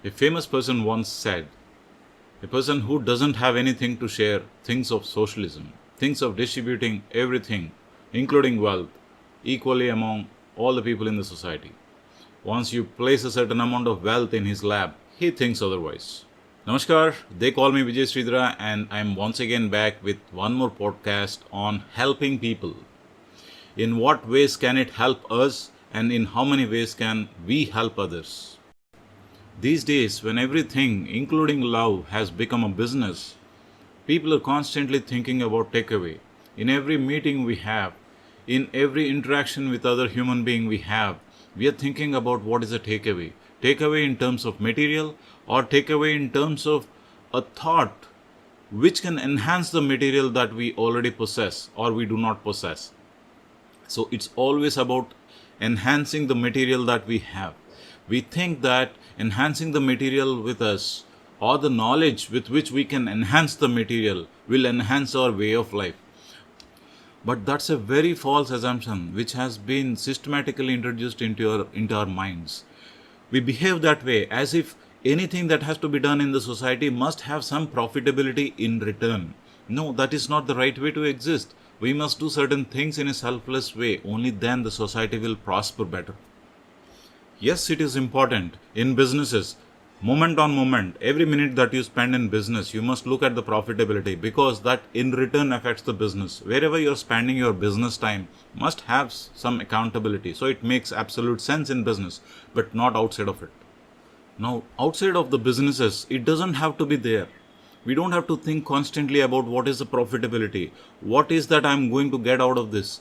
A famous person once said, a person who doesn't have anything to share thinks of socialism, thinks of distributing everything, including wealth, equally among all the people in the society. Once you place a certain amount of wealth in his lap, he thinks otherwise. Namaskar, they call me Vijay Sridhara, and I'm once again back with one more podcast on helping people. In what ways can it help us, and in how many ways can we help others? These days, when everything, including love, has become a business, people are constantly thinking about takeaway. In every meeting we have, in every interaction with other human being we have, we are thinking about what is a takeaway. Takeaway in terms of material or takeaway in terms of a thought which can enhance the material that we already possess or we do not possess. So it's always about enhancing the material that we have. We think that enhancing the material with us or the knowledge with which we can enhance the material will enhance our way of life. But that's a very false assumption which has been systematically introduced into our minds. We behave that way as if anything that has to be done in the society must have some profitability in return. No, that is not the right way to exist. We must do certain things in a selfless way. Only then the society will prosper better. Yes, it is important in businesses. Moment on moment, every minute that you spend in business, you must look at the profitability because that in return affects the business. Wherever you're spending your business time must have some accountability. So it makes absolute sense in business, but not outside of it. Now, outside of the businesses, it doesn't have to be there. We don't have to think constantly about what is the profitability. What is that I'm going to get out of this?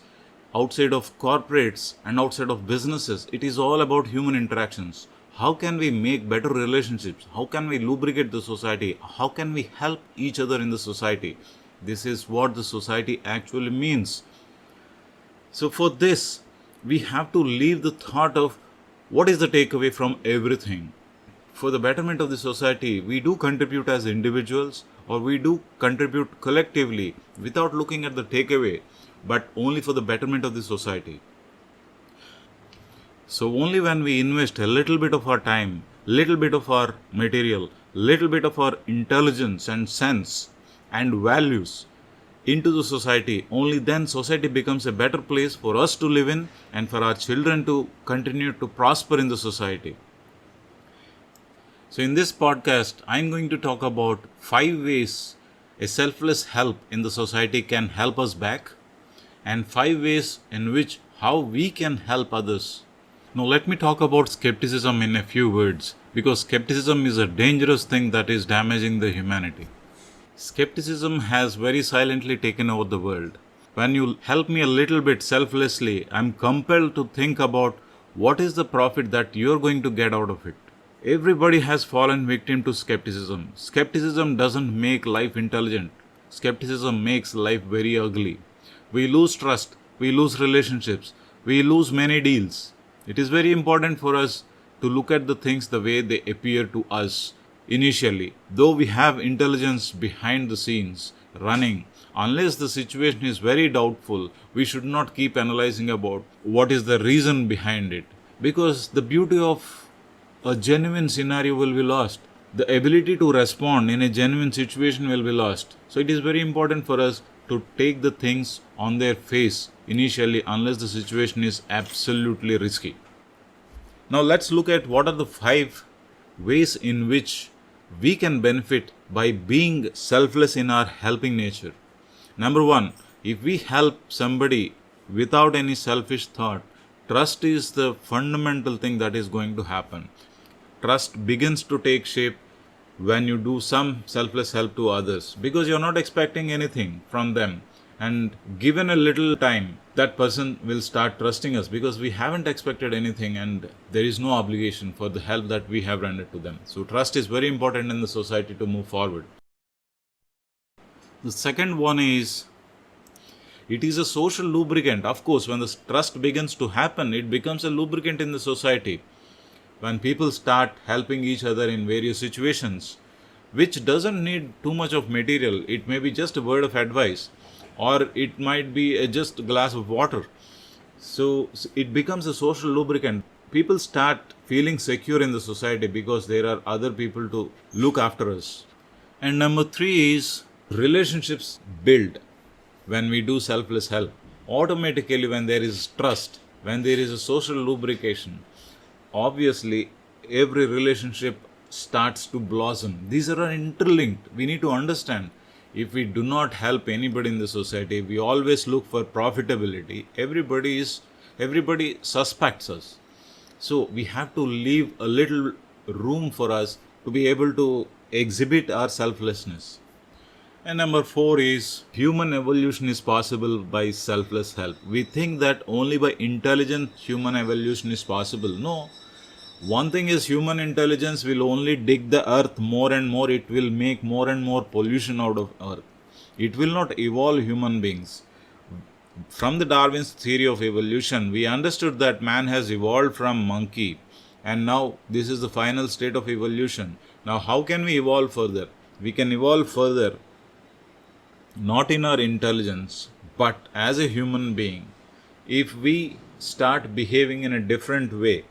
Outside of corporates and outside of businesses, it is all about human interactions. How can we make better relationships? How can we lubricate the society? How can we help each other in the society? This is what the society actually means. So for this, we have to leave the thought of what is the takeaway from everything. For the betterment of the society, we do contribute as individuals or we do contribute collectively without looking at the takeaway, but only for the betterment of the society. So only when we invest a little bit of our time, little bit of our material, little bit of our intelligence and sense and values into the society, only then society becomes a better place for us to live in and for our children to continue to prosper in the society. So in this podcast, I'm going to talk about 5 ways a selfless help in the society can help us back and 5 ways in which how we can help others. Now let me talk about skepticism in a few words because skepticism is a dangerous thing that is damaging the humanity. Skepticism has very silently taken over the world. When you help me a little bit selflessly, I'm compelled to think about what is the profit that you're going to get out of it. Everybody has fallen victim to skepticism. Skepticism doesn't make life intelligent. Skepticism makes life very ugly. We lose trust, we lose relationships, we lose many deals. It is very important for us to look at the things the way they appear to us initially. Though we have intelligence behind the scenes running, unless the situation is very doubtful, we should not keep analyzing about what is the reason behind it. Because the beauty of a genuine scenario will be lost. The ability to respond in a genuine situation will be lost. So it is very important for us to take the things on their face initially unless the situation is absolutely risky. Now let's look at what are the 5 ways in which we can benefit by being selfless in our helping nature. Number 1, if we help somebody without any selfish thought, trust is the fundamental thing that is going to happen. Trust begins to take shape when you do some selfless help to others because you're not expecting anything from them. And given a little time, that person will start trusting us because we haven't expected anything and there is no obligation for the help that we have rendered to them. So trust is very important in the society to move forward. The second one is, it is a social lubricant. Of course, when the trust begins to happen, it becomes a lubricant in the society. When people start helping each other in various situations, which doesn't need too much of material, it may be just a word of advice, or it might be just a glass of water. So it becomes a social lubricant. People start feeling secure in the society because there are other people to look after us. And number three is relationships build when we do selfless help. Automatically, when there is trust, when there is a social lubrication, obviously every relationship starts to blossom. These are interlinked. We need to understand, if we do not help anybody in the society, we always look for profitability. Everybody suspects us. So we have to leave a little room for us to be able to exhibit our selflessness. And number four is human evolution is possible by selfless help. We think that only by intelligent human evolution is possible. No. One thing is, human intelligence will only dig the earth more and more. It will make more and more pollution out of earth. It will not evolve human beings. From the Darwin's theory of evolution, we understood that man has evolved from monkey, and now this is the final state of evolution. Now how can we evolve further? We can evolve further not in our intelligence, but as a human being. If we start behaving in a different way,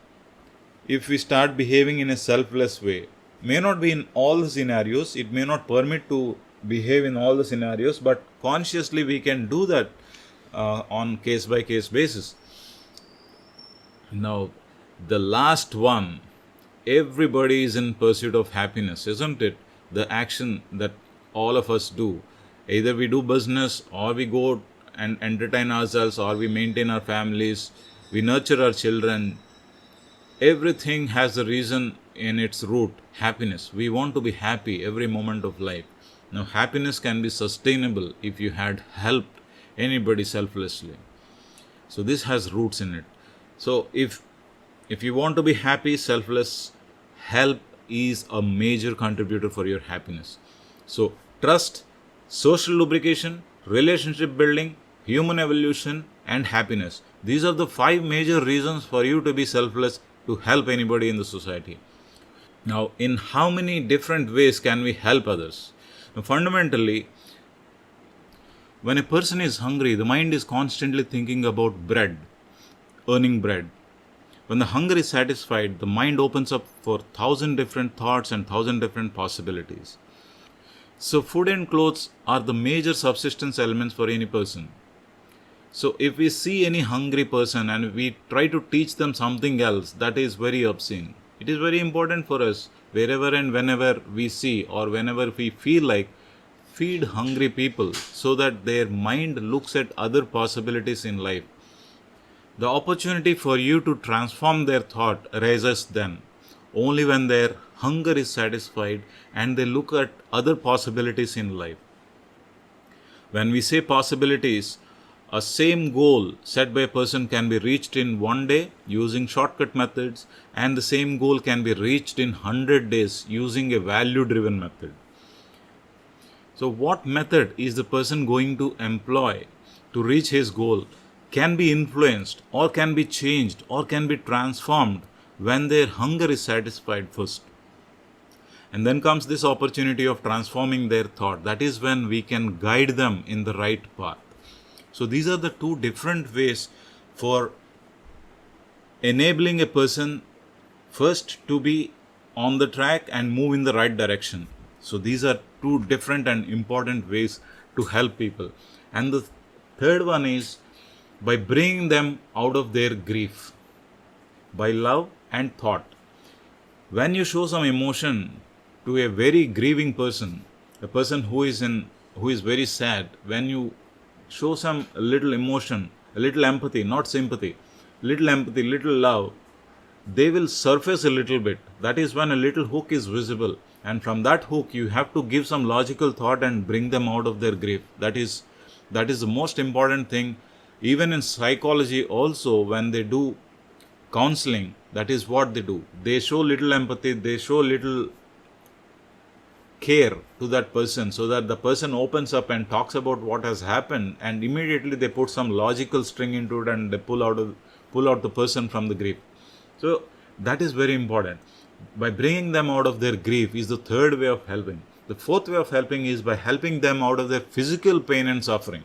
if we start behaving in a selfless way, may not be in all the scenarios, it may not permit to behave in all the scenarios, but consciously we can do that on case by case basis. Now, the last one, everybody is in pursuit of happiness, isn't it? The action that all of us do, either we do business, or we go and entertain ourselves, or we maintain our families, we nurture our children. Everything has a reason in its root, happiness. We want to be happy every moment of life. Now, happiness can be sustainable if you had helped anybody selflessly. So this has roots in it. So if you want to be happy, selfless help is a major contributor for your happiness. So trust, social lubrication, relationship building, human evolution, and happiness. These are the 5 major reasons for you to be selfless, to help anybody in the society. Now, in how many different ways can we help others? Now, fundamentally, when a person is hungry, the mind is constantly thinking about bread, earning bread. When the hunger is satisfied, the mind opens up for 1,000 different thoughts and 1,000 different possibilities. So food and clothes are the major subsistence elements for any person. So if we see any hungry person and we try to teach them something else, that is very obscene. It is very important for us, wherever and whenever we see or whenever we feel like, feed hungry people so that their mind looks at other possibilities in life. The opportunity for you to transform their thought arises then, only when their hunger is satisfied and they look at other possibilities in life. When we say possibilities, a same goal set by a person can be reached in one day using shortcut methods, and the same goal can be reached in 100 days using a value-driven method. So what method is the person going to employ to reach his goal can be influenced or can be changed or can be transformed when their hunger is satisfied first. And then comes this opportunity of transforming their thought. That is when we can guide them in the right path. So these are the 2 different ways for enabling a person first to be on the track and move in the right direction. So these are 2 different and important ways to help people. And the third one is by bringing them out of their grief, by love and thought. When you show some emotion to a very grieving person, a person who is very sad, when you show some little emotion, a little empathy, not sympathy, little love, they will surface a little bit. That is when a little hook is visible, and from that hook you have to give some logical thought and bring them out of their grief. That is the most important thing. Even in psychology also, when they do counseling, that is what they do. They show little empathy, they show little care to that person so that the person opens up and talks about what has happened, and immediately they put some logical string into it and they pull out the person from the grief. So that is very important. By bringing them out of their grief is the third way of helping. The fourth way of helping is by helping them out of their physical pain and suffering.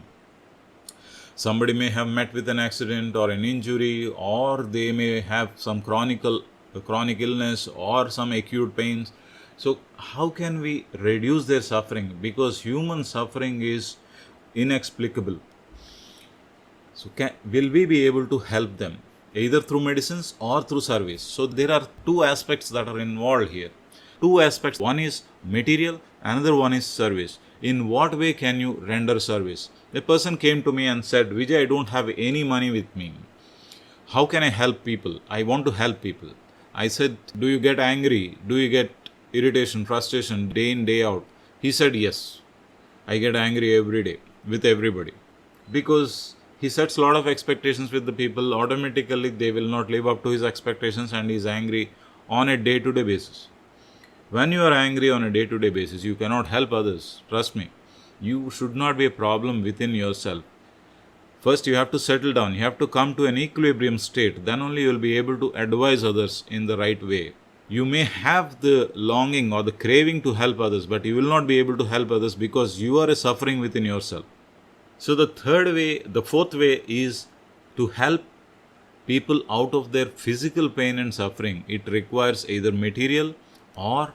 Somebody may have met with an accident or an injury, or they may have some chronic a chronic illness or some acute pains. So how can we reduce their suffering? Because human suffering is inexplicable. So will we be able to help them either through medicines or through service? So there are two aspects that are involved here. Two aspects. One is material, another one is service. In what way can you render service? A person came to me and said, Vijay, I don't have any money with me. How can I help people? I want to help people. I said, do you get angry? Do you get irritation, frustration day in, day out? He said, yes. I get angry every day with everybody. Because he sets a lot of expectations with the people. Automatically, they will not live up to his expectations and he is angry on a day-to-day basis. When you are angry on a day-to-day basis, you cannot help others. Trust me. You should not be a problem within yourself. First, you have to settle down. You have to come to an equilibrium state. Then only you will be able to advise others in the right way. You may have the longing or the craving to help others, but you will not be able to help others because you are suffering within yourself. So the fourth way is to help people out of their physical pain and suffering. It requires either material or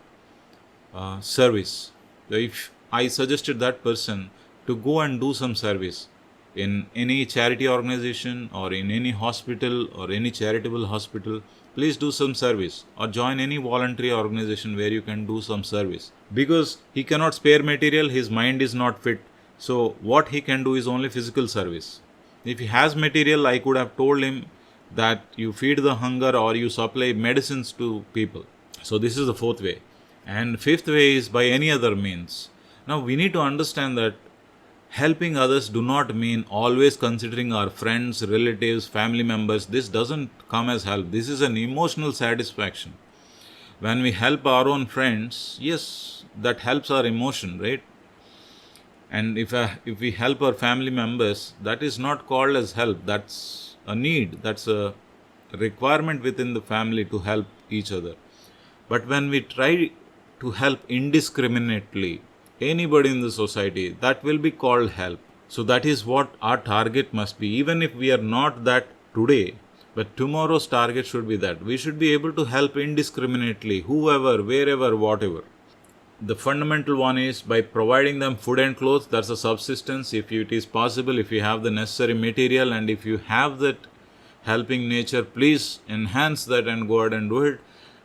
service. So if I suggested that person to go and do some service in any charity organization or in any hospital or any charitable hospital, please do some service or join any voluntary organization where you can do some service. Because he cannot spare material, his mind is not fit. So what he can do is only physical service. If he has material, I could have told him that you feed the hunger or you supply medicines to people. So this is the fourth way. And fifth way is by any other means. Now we need to understand that helping others do not mean always considering our friends, relatives, family members. This doesn't come as help. This is an emotional satisfaction. When we help our own friends, yes, that helps our emotion, right? And if we help our family members, that is not called as help. That's a need. That's a requirement within the family to help each other. But when we try to help indiscriminately anybody in the society, that will be called help. So that is what our target must be. Even if we are not that today, but tomorrow's target should be that. We should be able to help indiscriminately, whoever, wherever, whatever. The fundamental one is by providing them food and clothes. That's a subsistence. If it is possible, if you have the necessary material and if you have that helping nature, please enhance that and go ahead and do it.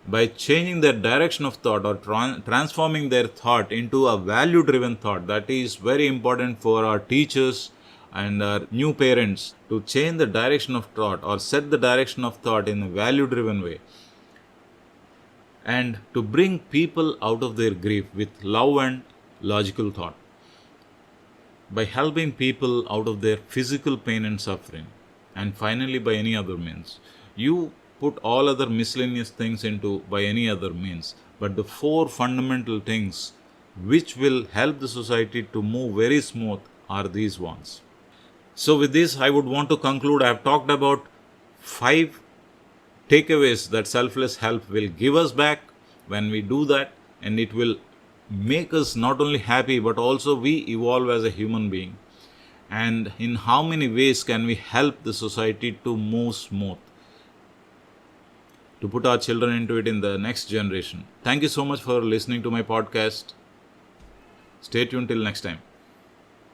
By changing their direction of thought or transforming their thought into a value-driven thought. That is very important for our teachers and our new parents to change the direction of thought or set the direction of thought in a value-driven way. And to bring people out of their grief with love and logical thought. By helping people out of their physical pain and suffering. And finally by any other means. You put all other miscellaneous things into by any other means. But the four fundamental things which will help the society to move very smooth are these ones. So with this, I would want to conclude. I have talked about 5 takeaways that selfless help will give us back when we do that, and it will make us not only happy but also we evolve as a human being. And in how many ways can we help the society to move smooth, to put our children into it in the next generation. Thank you so much for listening to my podcast. Stay tuned till next time.